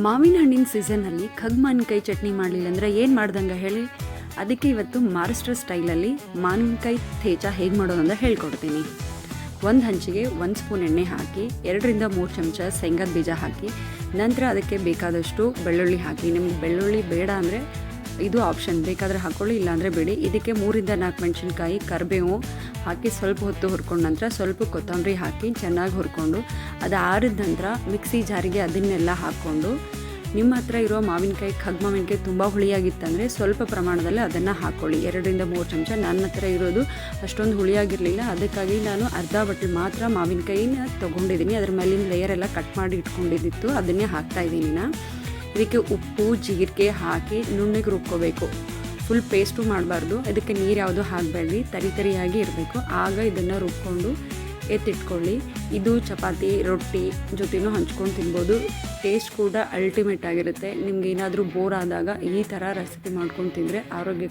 ಮಾವಿನ ಹಣ್ಣಿನ ಸೀಸನ್ನಲ್ಲಿ ಮಾವಿನಕಾಯಿ ಚಟ್ನಿ ಮಾಡಲಿಲ್ಲ ಅಂದರೆ ಏನು ಮಾಡ್ದಂಗೆ ಹೇಳಿ. ಅದಕ್ಕೆ ಇವತ್ತು ಮಹಾರಾಷ್ಟ್ರ ಸ್ಟೈಲಲ್ಲಿ ಮಾವಿನಕಾಯಿ ಥೇಚ ಹೇಗೆ ಮಾಡೋದು ಅಂತ ಹೇಳ್ಕೊಡ್ತೀನಿ. ಒಂದು ಹಂಚಿಗೆ 1 ಸ್ಪೂನ್ ಎಣ್ಣೆ ಹಾಕಿ 2ರಿಂದ 3 ಚಮಚ ಶೇಂಗಾದ ಬೀಜ ಹಾಕಿ, ನಂತರ ಅದಕ್ಕೆ ಬೇಕಾದಷ್ಟು ಬೆಳ್ಳುಳ್ಳಿ ಹಾಕಿ. ನಿಮ್ಗೆ ಬೆಳ್ಳುಳ್ಳಿ ಬೇಡ ಅಂದರೆ ಇದು ಆಪ್ಷನ್, ಬೇಕಾದರೆ ಹಾಕ್ಕೊಳ್ಳಿ, ಇಲ್ಲಾಂದರೆ ಬೇಡಿ. ಇದಕ್ಕೆ 3ರಿಂದ 4 ಮೆಣಸಿನ್ಕಾಯಿ, ಕರಿಬೇವು ಹಾಕಿ ಸ್ವಲ್ಪ ಹೊತ್ತು ಹುರ್ಕೊಂಡು ನಂತರ ಸ್ವಲ್ಪ ಕೊತ್ತಂಬರಿ ಹಾಕಿ ಚೆನ್ನಾಗಿ ಹುರ್ಕೊಂಡು ಅದು ಆರಿದ ನಂತರ ಮಿಕ್ಸಿ ಜಾರಿಗೆ ಅದನ್ನೆಲ್ಲ ಹಾಕ್ಕೊಂಡು, ನಿಮ್ಮ ಹತ್ರ ಇರೋ ಮಾವಿನಕಾಯಿ ಮಾವಿನಕಾಯಿ ತುಂಬ ಹುಳಿಯಾಗಿತ್ತಂದರೆ ಸ್ವಲ್ಪ ಪ್ರಮಾಣದಲ್ಲಿ ಅದನ್ನು ಹಾಕ್ಕೊಳ್ಳಿ. 2ರಿಂದ 3 ಚಮಚ. ನನ್ನ ಹತ್ರ ಇರೋದು ಅಷ್ಟೊಂದು ಹುಳಿಯಾಗಿರಲಿಲ್ಲ, ಅದಕ್ಕಾಗಿ ನಾನು ಅರ್ಧ ಬಟ್ಲು ಮಾತ್ರ ಮಾವಿನಕಾಯಿನ ತೊಗೊಂಡಿದ್ದೀನಿ. ಅದ್ರ ಮೇಲಿನ ಲೇಯರ್ ಎಲ್ಲ ಕಟ್ ಮಾಡಿ ಇಟ್ಕೊಂಡಿದ್ದಿತ್ತು, ಅದನ್ನೇ ಹಾಕ್ತಾಯಿದ್ದೀನಿ ನಾನು. ಇದಕ್ಕೆ ಉಪ್ಪು ಜೀರಿಗೆ ಹಾಕಿ ನುಣ್ಣಗೆ ರುಬ್ಕೋಬೇಕು. ಫುಲ್ ಪೇಸ್ಟು ಮಾಡಬಾರ್ದು, ಇದಕ್ಕೆ ನೀರು ಯಾವುದು ಹಾಕಬೇಡಿ, ತರಿಯಾಗಿ ಇರಬೇಕು. ಆಗ ಇದನ್ನು ರುಬ್ಕೊಂಡು ಎತ್ತಿಟ್ಕೊಳ್ಳಿ. ಇದು ಚಪಾತಿ ರೊಟ್ಟಿ ಜೊತೆನೂ ಹಂಚ್ಕೊಂಡು ತಿನ್ಬೋದು. ಟೇಸ್ಟ್ ಕೂಡ ಅಲ್ಟಿಮೇಟ್ ಆಗಿರುತ್ತೆ. ನಿಮ್ಗೆ ಏನಾದರೂ ಬೋರ್ ಆದಾಗ ಈ ಥರ ರೆಸಿಪಿ ಮಾಡ್ಕೊಂಡು ತಿಂದರೆ ಆರೋಗ್ಯಕ್ಕೆ